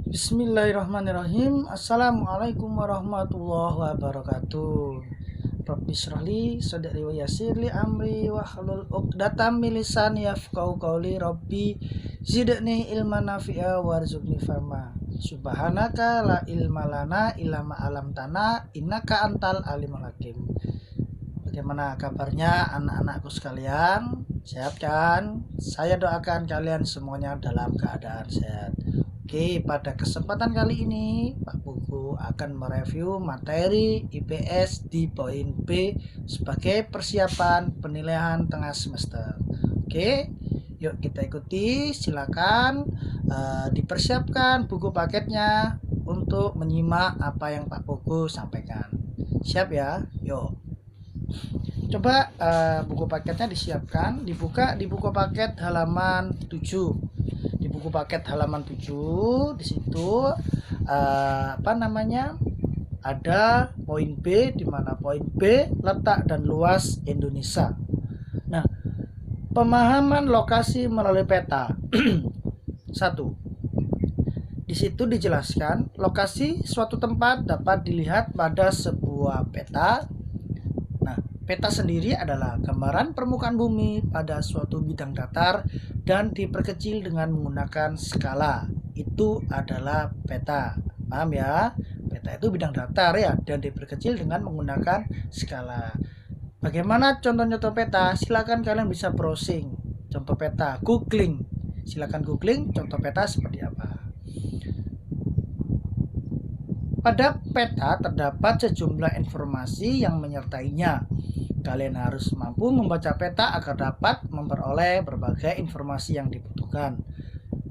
Bismillahirrahmanirrahim. Assalamualaikum warahmatullahi wabarakatuh. Rabbi shrahli sadri wa yassirli amri wahlul 'uqdatam min lisani yafqahu qawli. Rabbi zidni ilman nafi'a warzuqni fahma. Subhanaka la ilma lana illa ma 'allamtana innaka antal alimul hakim. Bagaimana kabarnya anak-anakku sekalian? Sehat kan? Saya doakan kalian semuanya dalam keadaan sehat. Oke, pada kesempatan kali ini Pak Buku akan mereview materi IPS di poin B sebagai persiapan penilaian tengah semester. Oke, yuk kita ikuti. Silakan dipersiapkan buku paketnya untuk menyimak apa yang Pak Buku sampaikan. Siap ya? Yuk. Coba buku paketnya disiapkan, dibuka di buku paket halaman 7. Di buku paket halaman 7 di situ ada poin B, di mana poin B letak dan luas Indonesia. Nah, pemahaman lokasi melalui peta. 1. Di situ dijelaskan lokasi suatu tempat dapat dilihat pada sebuah peta. Peta sendiri adalah gambaran permukaan bumi pada suatu bidang datar dan diperkecil dengan menggunakan skala. Itu adalah peta. Paham ya? Peta itu bidang datar ya, dan diperkecil dengan menggunakan skala. Bagaimana contoh-contoh peta? Silakan kalian bisa browsing contoh peta, googling. Silakan googling contoh peta seperti apa. Pada peta terdapat sejumlah informasi yang menyertainya. Kalian harus mampu membaca peta agar dapat memperoleh berbagai informasi yang dibutuhkan.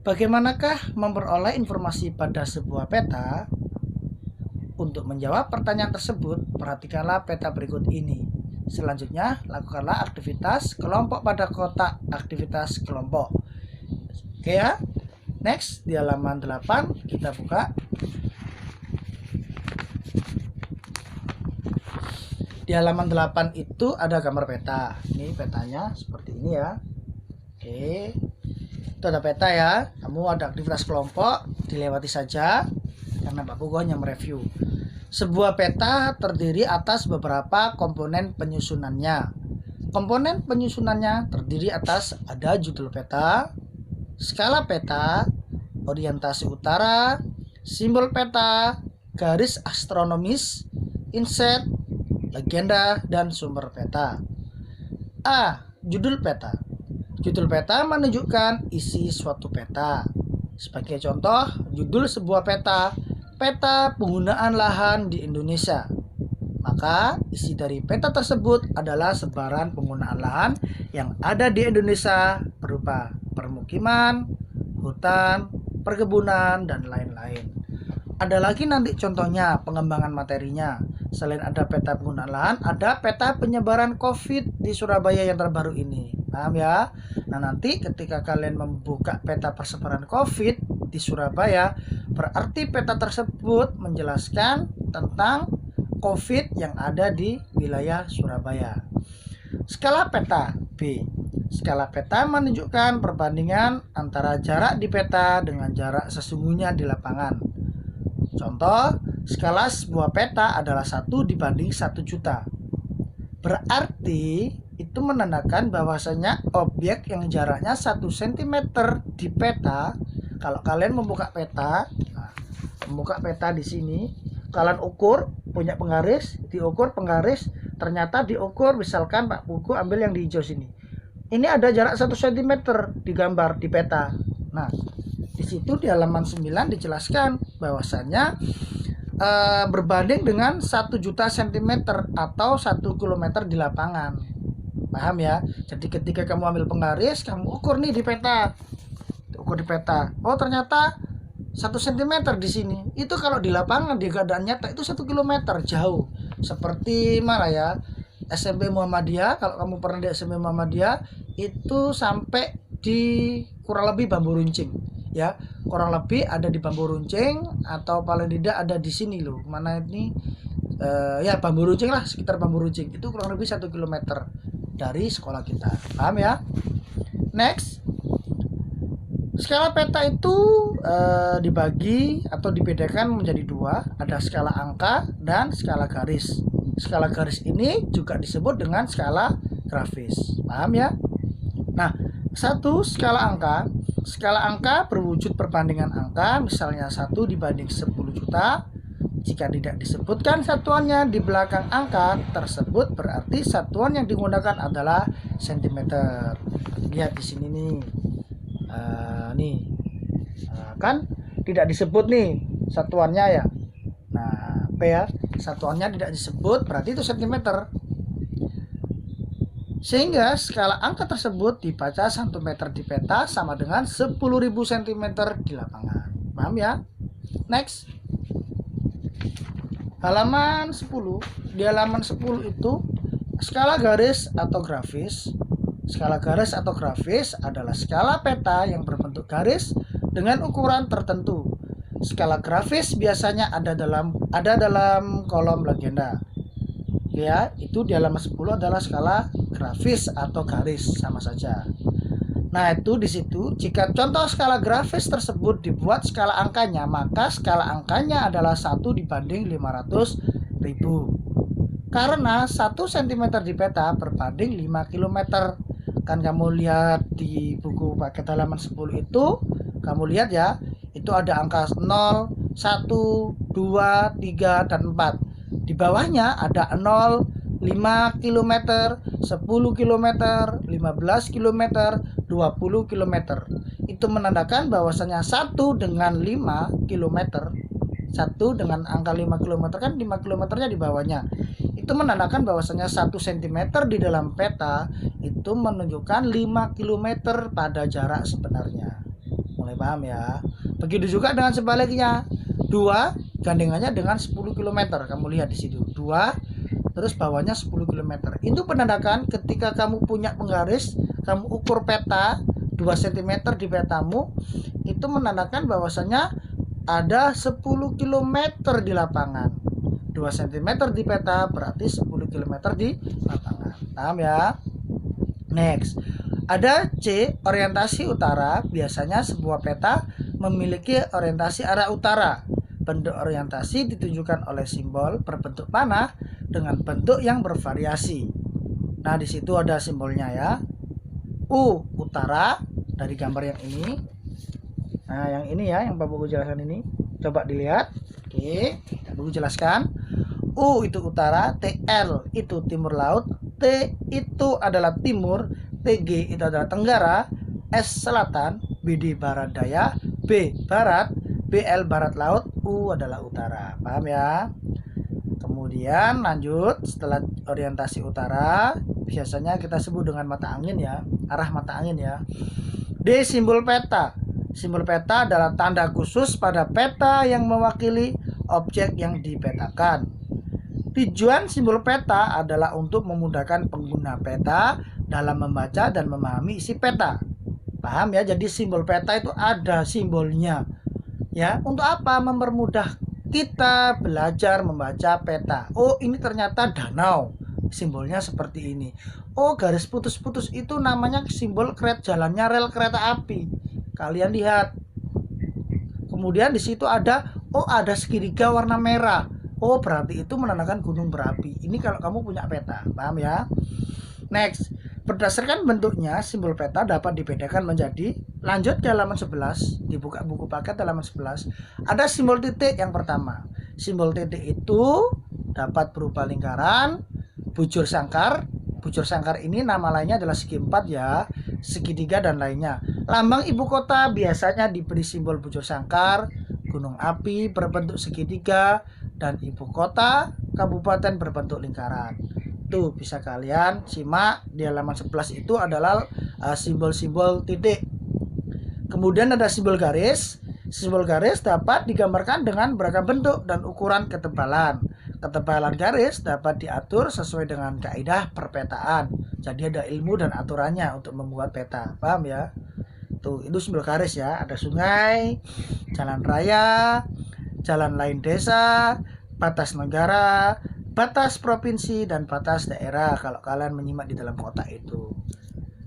Bagaimanakah memperoleh informasi pada sebuah peta? Untuk menjawab pertanyaan tersebut, perhatikanlah peta berikut ini. Selanjutnya, lakukanlah aktivitas kelompok pada kotak aktivitas kelompok. Oke ya. Next, di halaman 8 kita buka. Di halaman 8 itu ada gambar peta. Ini petanya seperti ini ya. Oke. Itu ada peta ya. Kamu ada aktivitas kelompok, dilewati saja karena Pak Pugo hanya mereview. Sebuah peta terdiri atas beberapa komponen penyusunannya. Komponen penyusunannya terdiri atas ada judul peta, skala peta, orientasi utara, simbol peta, garis astronomis, inset, legenda, dan sumber peta. A. Judul peta. Judul peta menunjukkan isi suatu peta. Sebagai contoh, judul sebuah peta, peta penggunaan lahan di Indonesia. Maka, isi dari peta tersebut adalah sebaran penggunaan lahan yang ada di Indonesia berupa permukiman, hutan, perkebunan, dan lain-lain. Ada lagi nanti contohnya pengembangan materinya. Selain ada peta penggunaan lahan, ada peta penyebaran COVID di Surabaya yang terbaru ini. Paham ya? Nah, nanti ketika kalian membuka peta persebaran COVID di Surabaya, berarti peta tersebut menjelaskan tentang COVID yang ada di wilayah Surabaya. Skala peta B. Skala peta menunjukkan perbandingan antara jarak di peta dengan jarak sesungguhnya di lapangan. Contoh, skala sebuah peta adalah 1 dibanding 1 juta. Berarti itu menandakan bahwasanya objek yang jaraknya 1 cm di peta, kalau kalian membuka peta, di sini, kalian ukur, punya penggaris, diukur penggaris, ternyata diukur, misalkan Pak Buku ambil yang di hijau sini. Ini ada jarak 1 cm digambar di peta. Nah, di situ di halaman 9 dijelaskan bahwasannya berbanding dengan 1 juta cm atau 1 km di lapangan. Paham ya? Jadi ketika kamu ambil penggaris, kamu ukur nih di peta. Ukur di peta. Oh, ternyata 1 cm di sini. Itu kalau di lapangan di keadaan nyata itu 1 km jauh. Seperti mana ya? SMP Muhammadiyah, kalau kamu pernah di SMP Muhammadiyah itu sampai di kurang lebih Bambu Runcing. Ya, kurang lebih ada di Bambu Runcing atau paling tidak ada di sini loh. Mana ini? Ya, Bambu Runcing lah, sekitar Bambu Runcing. Itu kurang lebih 1 km dari sekolah kita. Paham ya? Next. Skala peta itu dibagi atau dibedakan menjadi dua, ada skala angka dan skala garis. Skala garis ini juga disebut dengan skala grafis. Paham ya? Nah, satu skala angka. Skala angka berwujud perbandingan angka, misalnya 1 dibanding 10 juta. Jika tidak disebutkan satuannya di belakang angka tersebut, berarti satuan yang digunakan adalah cm. Lihat di sini nih. Kan tidak disebut nih satuannya ya. Nah, P ya, satuannya tidak disebut, berarti itu cm. Sehingga skala angka tersebut dibaca 1 meter di peta sama dengan 10.000 cm di lapangan. Paham ya? Next. Halaman 10. Di halaman 10 itu skala garis atau grafis. Skala garis atau grafis adalah skala peta yang berbentuk garis dengan ukuran tertentu. Skala grafis biasanya ada dalam kolom legenda. Ya, itu di halaman 10 adalah skala grafis atau garis, sama saja. Nah, itu di situ jika contoh skala grafis tersebut dibuat skala angkanya, maka skala angkanya adalah 1 dibanding 500.000. Karena 1 cm di peta berbanding 5 km. Kan kamu lihat di buku paket halaman 10 itu, kamu lihat ya, itu ada angka 0, 1, 2, 3, dan 4. Di bawahnya ada 0, 5 km, 10 km, 15 km, 20 km. Itu menandakan bahwasanya 1 dengan 5 km, 1 dengan angka 5 km kan 5 kilometernya di bawahnya. Itu menandakan bahwasanya 1 cm di dalam peta itu menunjukkan 5 km pada jarak sebenarnya. Mulai paham ya? Begitu juga dengan sebaliknya. 2 gandengannya dengan 10 km. Kamu lihat di situ. 2 terus bawahnya 10 km. Itu menandakan ketika kamu punya penggaris, kamu ukur peta 2 cm di petamu, itu menandakan bahwasanya ada 10 km di lapangan. 2 cm di peta berarti 10 km di lapangan. Paham ya? Next. Ada C, orientasi utara. Biasanya sebuah peta memiliki orientasi arah utara. Bentuk orientasi ditunjukkan oleh simbol berbentuk panah dengan bentuk yang bervariasi. Nah, di situ ada simbolnya ya. U utara dari gambar yang ini. Nah, yang ini ya, yang Pak Buku jelaskan ini. Coba dilihat. Oke, Pak Buku jelaskan. U itu utara, TL itu timur laut, T itu adalah timur, TG itu adalah tenggara, S selatan, BD barat daya, B barat, BL barat laut, U adalah utara. Paham ya? Kemudian lanjut, setelah orientasi utara biasanya kita sebut dengan mata angin ya, arah mata angin ya. D, simbol peta. Simbol peta adalah tanda khusus pada peta yang mewakili objek yang dipetakan. Tujuan simbol peta adalah untuk memudahkan pengguna peta dalam membaca dan memahami isi peta. Paham ya? Jadi simbol peta itu ada simbolnya. Ya, untuk apa? Mempermudah kita belajar membaca peta. Oh, ini ternyata danau. Simbolnya seperti ini. Oh, garis putus-putus itu namanya simbol jalannya rel kereta api. Kalian lihat. Kemudian di situ ada, oh, ada segitiga warna merah. Oh, berarti itu menandakan gunung berapi. Ini kalau kamu punya peta. Paham ya? Next. Berdasarkan bentuknya, simbol peta dapat dibedakan menjadi, lanjut ke halaman 11, dibuka buku paket halaman 11, ada simbol titik yang pertama. Simbol titik itu dapat berupa lingkaran, bujur sangkar. Bujur sangkar ini nama lainnya adalah segi empat ya, segitiga dan lainnya. Lambang ibu kota biasanya diberi simbol bujur sangkar, gunung api berbentuk segitiga, dan ibu kota kabupaten berbentuk lingkaran. Tuh bisa kalian simak di halaman 11 itu adalah simbol-simbol titik. Kemudian ada simbol garis. Simbol garis dapat digambarkan dengan beragam bentuk dan ukuran ketebalan. Ketebalan garis dapat diatur sesuai dengan kaidah perpetaan. Jadi ada ilmu dan aturannya untuk membuat peta. Paham ya? Tuh, itu simbol garis ya. Ada sungai, jalan raya, jalan lain desa, batas negara, batas provinsi, dan batas daerah kalau kalian menyimak di dalam kotak itu.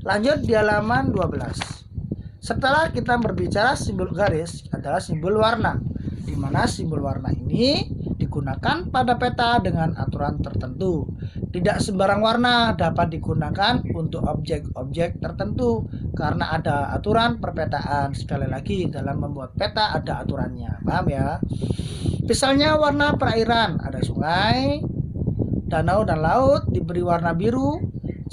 Lanjut di halaman 12. Setelah kita berbicara simbol garis adalah simbol warna, di mana simbol warna ini digunakan pada peta dengan aturan tertentu. Tidak sembarang warna dapat digunakan untuk objek-objek tertentu karena ada aturan perpetaan. Sekali lagi, dalam membuat peta ada aturannya, paham ya? Misalnya warna perairan, ada sungai, danau dan laut diberi warna biru,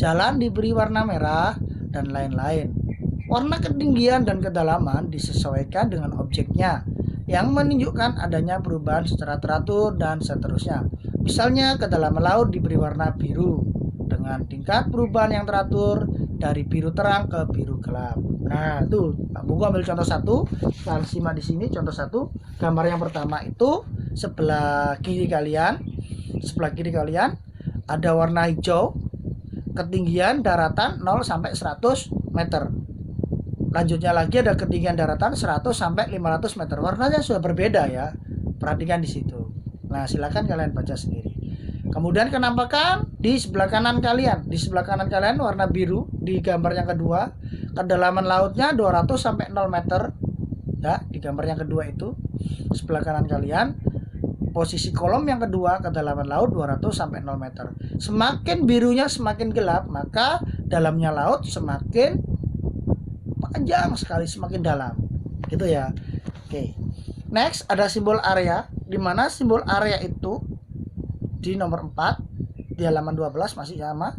jalan diberi warna merah, dan lain-lain. Warna ketinggian dan kedalaman disesuaikan dengan objeknya yang menunjukkan adanya perubahan secara teratur dan seterusnya. Misalnya kedalaman laut diberi warna biru dengan tingkat perubahan yang teratur dari biru terang ke biru gelap. Nah, itu Pak Buku ambil contoh satu, kalian simak di sini contoh satu. Gambar yang pertama itu sebelah kiri kalian ada warna hijau, ketinggian daratan 0 sampai 100 meter. Lanjutnya lagi ada ketinggian daratan 100 sampai 500 meter. Warnanya sudah berbeda ya. Perhatikan di situ. Nah, silakan kalian baca sendiri. Kemudian kenampakan di sebelah kanan kalian. Di sebelah kanan kalian warna biru di gambar yang kedua. Kedalaman lautnya 200 sampai 0 meter. Ya, di gambar yang kedua itu sebelah kanan kalian. Posisi kolom yang kedua, kedalaman laut 200 sampai 0 meter. Semakin birunya semakin gelap, maka dalamnya laut semakin panjang sekali, semakin dalam, gitu ya. Oke. Next ada simbol area, di mana simbol area itu di nomor 4 di halaman 12 masih sama.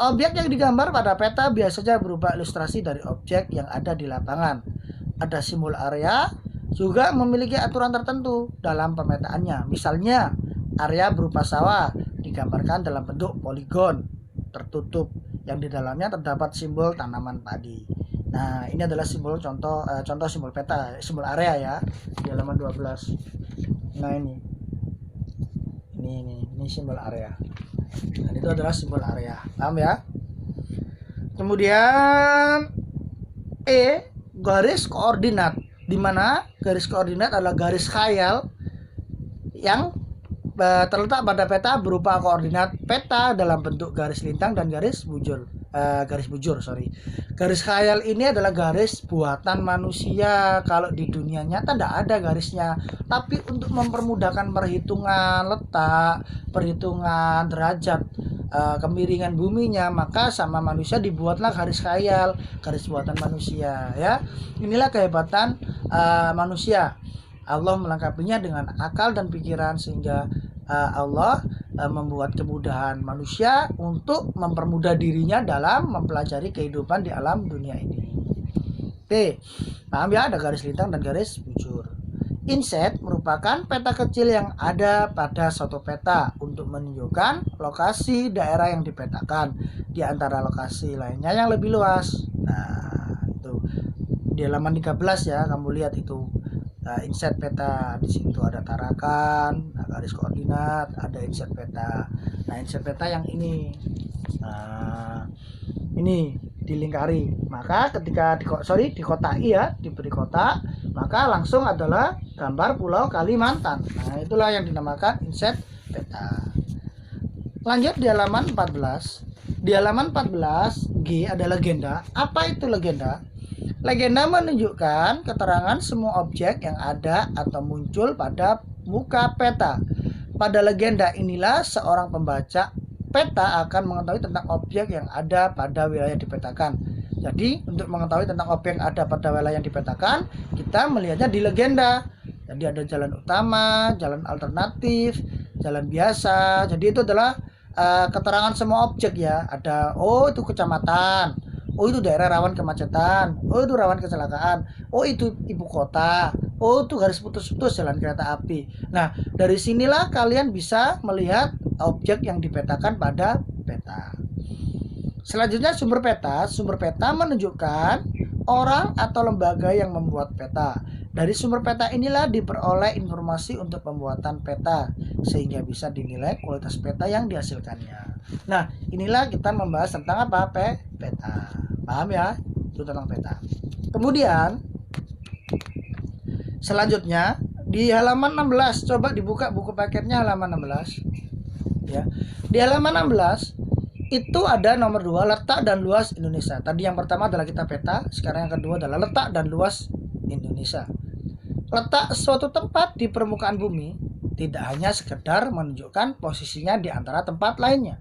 Objek yang digambar pada peta biasanya berupa ilustrasi dari objek yang ada di lapangan. Ada simbol area juga memiliki aturan tertentu dalam pemetaannya. Misalnya area berupa sawah digambarkan dalam bentuk poligon tertutup yang di dalamnya terdapat simbol tanaman padi. Nah, ini adalah simbol contoh simbol peta, simbol area ya, di halaman 12. Nah, ini simbol area. Dan itu adalah simbol area. Paham ya? Kemudian garis koordinat, di mana garis koordinat adalah garis khayal yang terletak pada peta berupa koordinat peta dalam bentuk garis lintang dan garis bujur. Garis khayal ini adalah garis buatan manusia. Kalau di dunia nyata tidak ada garisnya, tapi untuk mempermudahkan perhitungan letak, perhitungan derajat, kemiringan buminya, maka sama manusia dibuatlah garis khayal, garis buatan manusia ya. Inilah kehebatan manusia. Allah melengkapinya dengan akal dan pikiran sehingga Allah membuat kemudahan manusia untuk mempermudah dirinya dalam mempelajari kehidupan di alam dunia ini. Oke, paham ya, ada garis lintang dan garis bujur. Inset merupakan peta kecil yang ada pada suatu peta untuk menunjukkan lokasi daerah yang dipetakan di antara lokasi lainnya yang lebih luas. Nah, itu di halaman 13 ya, kamu lihat itu. Inset peta, di situ ada tarakan, garis koordinat, ada inset peta. Nah, inset peta yang ini, ini dilingkari. Maka ketika dikotai ya, diberi kotak, maka langsung adalah gambar Pulau Kalimantan. Nah, itulah yang dinamakan inset peta. Lanjut di halaman 14. Di halaman 14 G ada legenda. Apa itu legenda? Legenda menunjukkan keterangan semua objek yang ada atau muncul pada muka peta. Pada legenda inilah seorang pembaca peta akan mengetahui tentang objek yang ada pada wilayah dipetakan. Jadi untuk mengetahui tentang objek yang ada pada wilayah yang dipetakan, kita melihatnya di legenda. Jadi ada jalan utama, jalan alternatif, jalan biasa. Jadi itu adalah keterangan semua objek ya. Ada, oh itu kecamatan, oh itu daerah rawan kemacetan, oh itu rawan kecelakaan, oh itu ibu kota, oh itu garis putus-putus jalan kereta api. Nah, dari sinilah kalian bisa melihat objek yang dipetakan pada peta. Selanjutnya sumber peta. Sumber peta menunjukkan orang atau lembaga yang membuat peta. Dari sumber peta inilah diperoleh informasi untuk pembuatan peta sehingga bisa dinilai kualitas peta yang dihasilkannya. Nah, inilah kita membahas tentang apa? Peta. Paham ya? Itu tentang peta. Kemudian selanjutnya di halaman 16, coba dibuka buku paketnya halaman 16. Ya. Di halaman 16 Itu ada nomor 2, letak dan luas Indonesia. Tadi yang pertama adalah kita peta, sekarang yang kedua adalah letak dan luas Indonesia. Letak suatu tempat di permukaan bumi tidak hanya sekedar menunjukkan posisinya di antara tempat lainnya.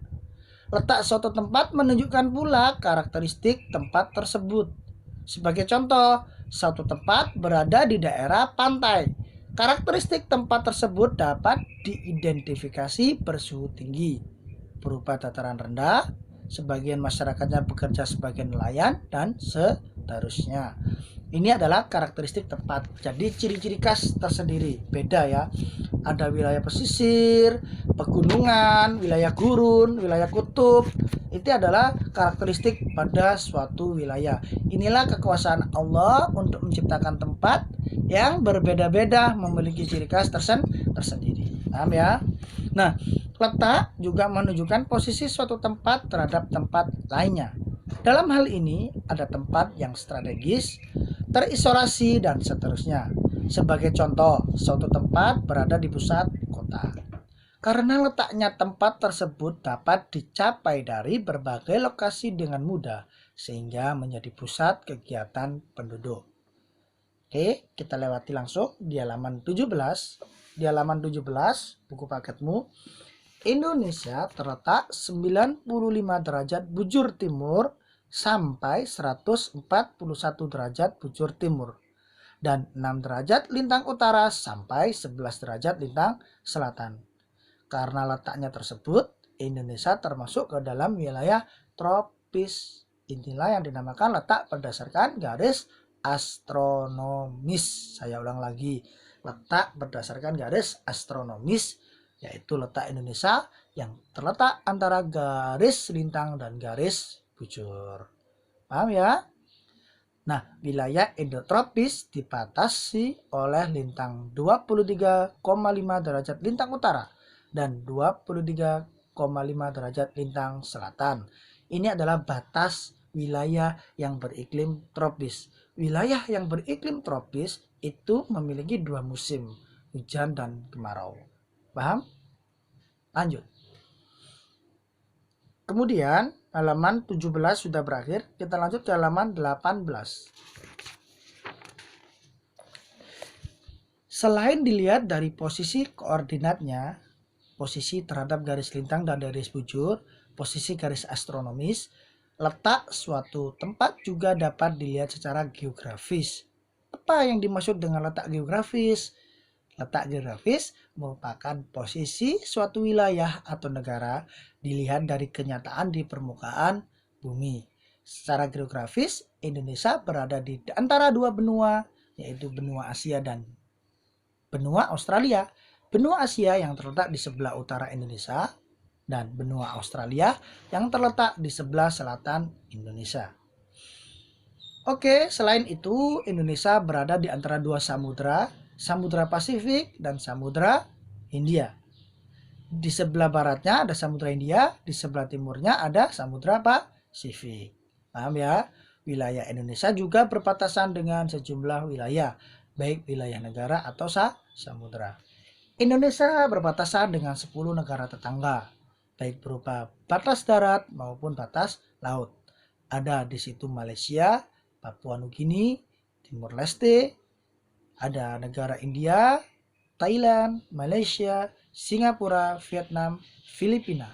Letak suatu tempat menunjukkan pula karakteristik tempat tersebut. Sebagai contoh, suatu tempat berada di daerah pantai. Karakteristik tempat tersebut dapat diidentifikasi bersuhu tinggi, berupa dataran rendah, sebagian masyarakatnya bekerja sebagai nelayan, dan seterusnya. Ini adalah karakteristik tempat. Jadi ciri-ciri khas tersendiri. Beda ya. Ada wilayah pesisir, pegunungan, wilayah gurun, wilayah kutub. Itu adalah karakteristik pada suatu wilayah. Inilah kekuasaan Allah untuk menciptakan tempat yang berbeda-beda, memiliki ciri khas tersendiri. Paham ya? Nah, letak juga menunjukkan posisi suatu tempat terhadap tempat lainnya. Dalam hal ini, ada tempat yang strategis, terisolasi, dan seterusnya. Sebagai contoh, suatu tempat berada di pusat kota. Karena letaknya tempat tersebut dapat dicapai dari berbagai lokasi dengan mudah, sehingga menjadi pusat kegiatan penduduk. Oke, kita lewati langsung di halaman 17. Di halaman 17, buku paketmu, Indonesia terletak 95 derajat bujur timur sampai 141 derajat bujur timur, dan 6 derajat lintang utara sampai 11 derajat lintang selatan. Karena letaknya tersebut, Indonesia termasuk ke dalam wilayah tropis. Inilah yang dinamakan letak berdasarkan garis astronomis. Saya ulang lagi, letak berdasarkan garis astronomis, yaitu letak Indonesia yang terletak antara garis lintang dan garis bujur. Paham ya? Nah, wilayah endotropis dibatasi oleh lintang 23,5 derajat lintang utara dan 23,5 derajat lintang selatan. Ini adalah batas wilayah yang beriklim tropis. Wilayah yang beriklim tropis itu memiliki 2 musim, hujan dan kemarau. Paham? Lanjut. Kemudian halaman 17 sudah berakhir, kita lanjut ke halaman 18. Selain dilihat dari posisi koordinatnya, posisi terhadap garis lintang dan garis bujur, posisi garis astronomis, letak suatu tempat juga dapat dilihat secara geografis. Apa yang dimaksud dengan letak geografis? Letak geografis merupakan posisi suatu wilayah atau negara dilihat dari kenyataan di permukaan bumi. Secara geografis, Indonesia berada di antara 2 benua, yaitu benua Asia dan benua Australia. Benua Asia yang terletak di sebelah utara Indonesia dan benua Australia yang terletak di sebelah selatan Indonesia. Oke, selain itu Indonesia berada di antara 2 samudra, Samudra Pasifik dan Samudra Hindia. Di sebelah baratnya ada Samudra Hindia, di sebelah timurnya ada Samudra Pasifik. Paham ya? Wilayah Indonesia juga berbatasan dengan sejumlah wilayah, baik wilayah negara atau samudra. Indonesia berbatasan dengan 10 negara tetangga, baik berupa batas darat maupun batas laut. Ada di situ Malaysia, Papua Nugini, Timur Leste, ada negara India, Thailand, Malaysia, Singapura, Vietnam, Filipina,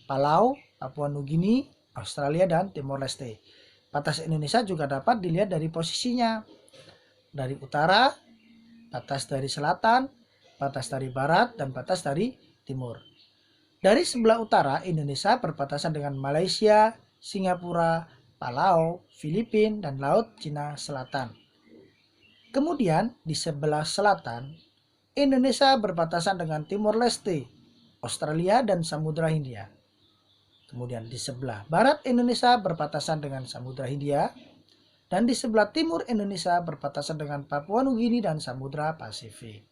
Palau, Papua Nugini, Australia, dan Timor Leste. Batas Indonesia juga dapat dilihat dari posisinya. Dari utara, batas dari selatan, batas dari barat, dan batas dari timur. Dari sebelah utara, Indonesia berbatasan dengan Malaysia, Singapura, Palau, Filipina, dan Laut Cina Selatan. Kemudian di sebelah selatan, Indonesia berbatasan dengan Timor Leste, Australia, dan Samudra Hindia. Kemudian di sebelah barat Indonesia berbatasan dengan Samudra Hindia, dan di sebelah timur Indonesia berbatasan dengan Papua Nugini dan Samudra Pasifik.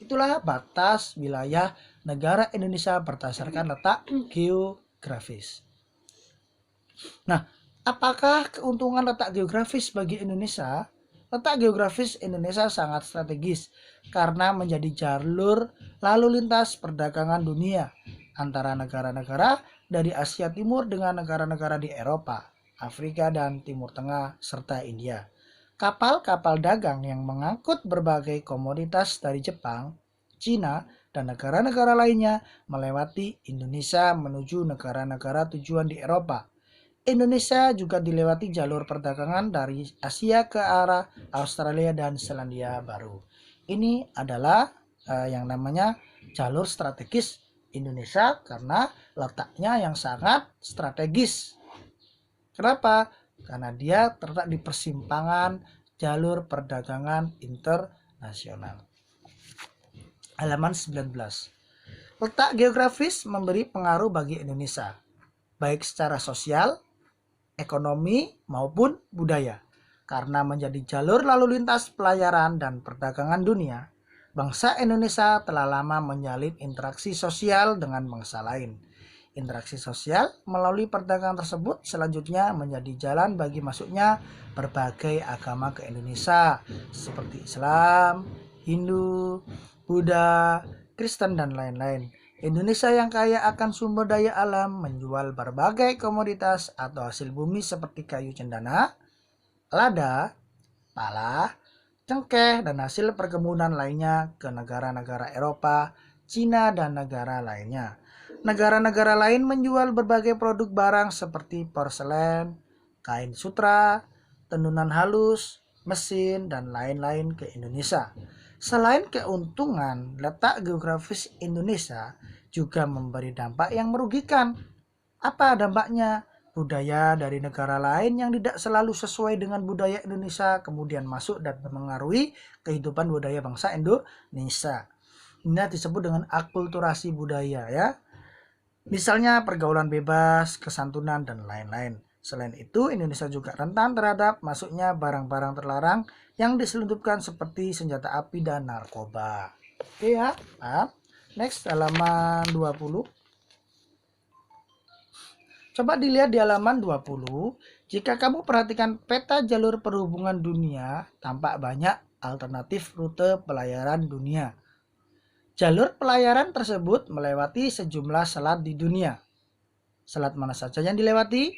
Itulah batas wilayah negara Indonesia berdasarkan letak geografis. Nah, apakah keuntungan letak geografis bagi Indonesia? Letak geografis Indonesia sangat strategis karena menjadi jalur lalu lintas perdagangan dunia antara negara-negara dari Asia Timur dengan negara-negara di Eropa, Afrika, dan Timur Tengah, serta India. Kapal-kapal dagang yang mengangkut berbagai komoditas dari Jepang, Cina, dan negara-negara lainnya melewati Indonesia menuju negara-negara tujuan di Eropa. Indonesia juga dilewati jalur perdagangan dari Asia ke arah Australia dan Selandia Baru. Ini adalah yang namanya jalur strategis Indonesia karena letaknya yang sangat strategis. Kenapa? Karena dia terletak di persimpangan jalur perdagangan internasional. Halaman 19. Letak geografis memberi pengaruh bagi Indonesia, baik secara sosial, ekonomi, maupun budaya. Karena menjadi jalur lalu lintas pelayaran dan perdagangan dunia, bangsa Indonesia telah lama menjalin interaksi sosial dengan bangsa lain. Interaksi sosial melalui perdagangan tersebut selanjutnya menjadi jalan bagi masuknya berbagai agama ke Indonesia, seperti Islam, Hindu, Buddha, Kristen, dan lain-lain. Indonesia yang kaya akan sumber daya alam menjual berbagai komoditas atau hasil bumi seperti kayu cendana, lada, pala, cengkeh, dan hasil perkebunan lainnya ke negara-negara Eropa, Cina, dan negara lainnya. Negara-negara lain menjual berbagai produk barang seperti porselen, kain sutra, tenunan halus, mesin, dan lain-lain ke Indonesia. Selain keuntungan, letak geografis Indonesia juga memberi dampak yang merugikan. Apa dampaknya? Budaya dari negara lain yang tidak selalu sesuai dengan budaya Indonesia kemudian masuk dan mengaruhi kehidupan budaya bangsa Indonesia. Ini disebut dengan akulturasi budaya ya. Misalnya pergaulan bebas, kesantunan, dan lain-lain. Selain itu, Indonesia juga rentan terhadap masuknya barang-barang terlarang yang diselundupkan seperti senjata api dan narkoba. Oke ya, next halaman 20. Coba dilihat di halaman 20. Jika kamu perhatikan peta jalur perhubungan dunia, tampak banyak alternatif rute pelayaran dunia. Jalur pelayaran tersebut melewati sejumlah selat di dunia. Selat mana saja yang dilewati?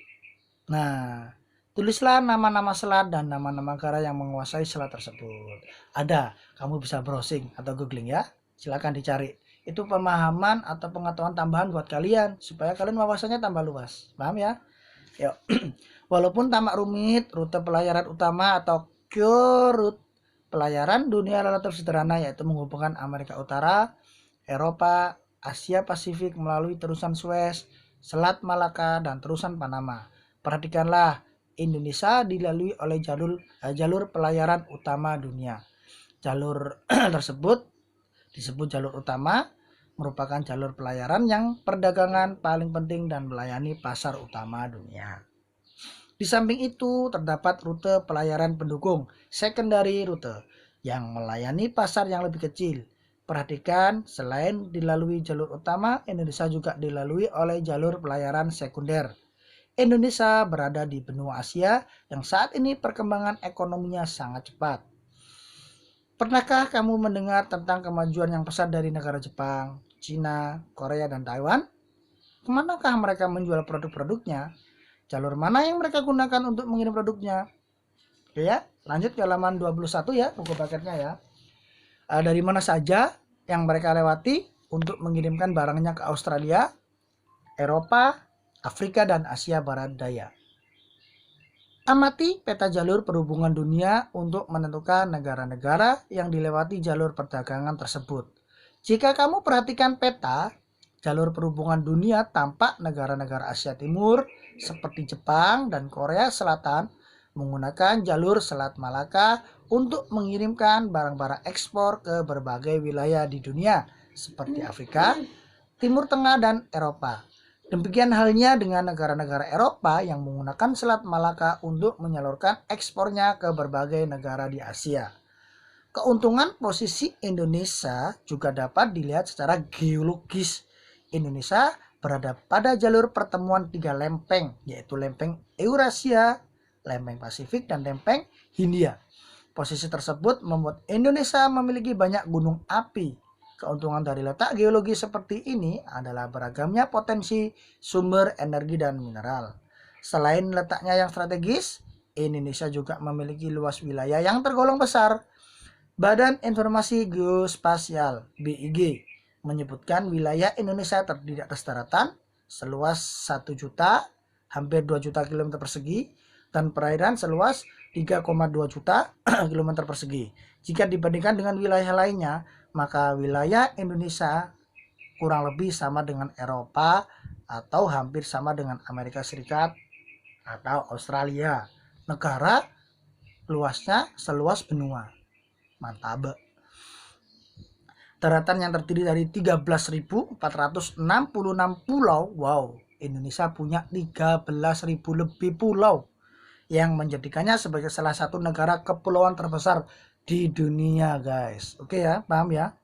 Nah, tulislah nama-nama selat dan nama-nama negara yang menguasai selat tersebut. Ada, kamu bisa browsing atau googling ya. Silakan dicari. Itu pemahaman atau pengetahuan tambahan buat kalian supaya kalian wawasannya tambah luas. Paham ya? Yuk. Walaupun tamak rumit, rute pelayaran utama atau core route pelayaran dunia relatif sederhana, yaitu menghubungkan Amerika Utara, Eropa, Asia Pasifik melalui terusan Suez, Selat Malaka, dan terusan Panama. Perhatikanlah, Indonesia dilalui oleh jalur pelayaran utama dunia. Jalur tersebut disebut jalur utama, merupakan jalur pelayaran yang perdagangan paling penting dan melayani pasar utama dunia. Di samping itu, terdapat rute pelayaran pendukung, secondary route, yang melayani pasar yang lebih kecil. Perhatikan, selain dilalui jalur utama, Indonesia juga dilalui oleh jalur pelayaran sekunder. Indonesia berada di benua Asia yang saat ini perkembangan ekonominya sangat cepat. Pernahkah kamu mendengar tentang kemajuan yang pesat dari negara Jepang, Cina, Korea, dan Taiwan? Kemanakah mereka menjual produk-produknya? Jalur mana yang mereka gunakan untuk mengirim produknya? Oke ya, lanjut ke halaman 21 ya, buku paketnya ya. Dari mana saja yang mereka lewati untuk mengirimkan barangnya ke Australia, Eropa, Afrika, dan Asia Barat Daya. Amati peta jalur perhubungan dunia untuk menentukan negara-negara yang dilewati jalur perdagangan tersebut. Jika kamu perhatikan peta jalur perhubungan dunia, tampak negara-negara Asia Timur seperti Jepang dan Korea Selatan menggunakan jalur Selat Malaka untuk mengirimkan barang-barang ekspor ke berbagai wilayah di dunia seperti Afrika, Timur Tengah, dan Eropa. Demikian halnya dengan negara-negara Eropa yang menggunakan Selat Malaka untuk menyalurkan ekspornya ke berbagai negara di Asia. Keuntungan posisi Indonesia juga dapat dilihat secara geologis. Indonesia berada pada jalur pertemuan 3 lempeng, yaitu lempeng Eurasia, lempeng Pasifik, dan lempeng Hindia. Posisi tersebut membuat Indonesia memiliki banyak gunung api. Keuntungan dari letak geologi seperti ini adalah beragamnya potensi sumber energi dan mineral. Selain letaknya yang strategis, Indonesia juga memiliki luas wilayah yang tergolong besar. Badan Informasi Geospasial (BIG) menyebutkan wilayah Indonesia terdiri atas daratan seluas 1 juta, hampir 2 juta kilometer persegi, dan perairan seluas 3,2 juta kilometer persegi. Jika dibandingkan dengan wilayah lainnya, maka wilayah Indonesia kurang lebih sama dengan Eropa atau hampir sama dengan Amerika Serikat atau Australia. Negara luasnya seluas benua. Mantap. Daratan yang terdiri dari 13.466 pulau. Wow, Indonesia punya 13.000 lebih pulau yang menjadikannya sebagai salah satu negara kepulauan terbesar di dunia, guys. Oke ya, paham ya?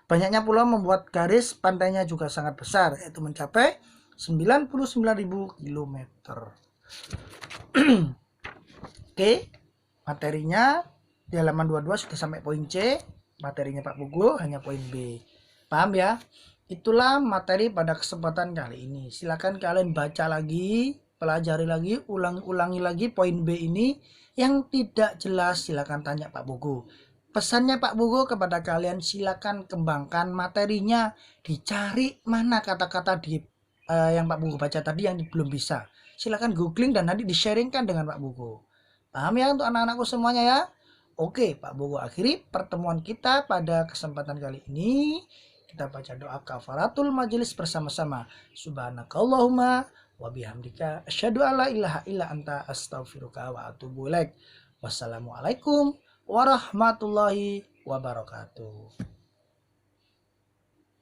Banyaknya pulau membuat garis pantainya juga sangat besar, yaitu mencapai 99.000 km. Oke, materinya di halaman 22 sudah sampai poin C. Materinya Pak Pugu hanya poin B. Paham ya? Itulah materi pada kesempatan kali ini. Silakan kalian baca lagi, pelajari lagi, ulangi lagi poin B ini. Yang tidak jelas silakan tanya Pak Pugu. Pesannya Pak Pugu kepada kalian, silakan kembangkan materinya. Dicari mana kata-kata di yang Pak Pugu baca tadi yang belum bisa. Silakan googling dan nanti di-sharingkan dengan Pak Pugu. Paham ya untuk anak-anakku semuanya ya? Oke, Pak Pugu akhiri pertemuan kita pada kesempatan kali ini. Kita baca doa kafaratul majelis bersama-sama. Subhanakallahumma wa bihamdika asyhadu alla ilaha illa anta astaghfiruka wa atubu ilaik. Wassalamualaikum warahmatullahi wabarakatuh.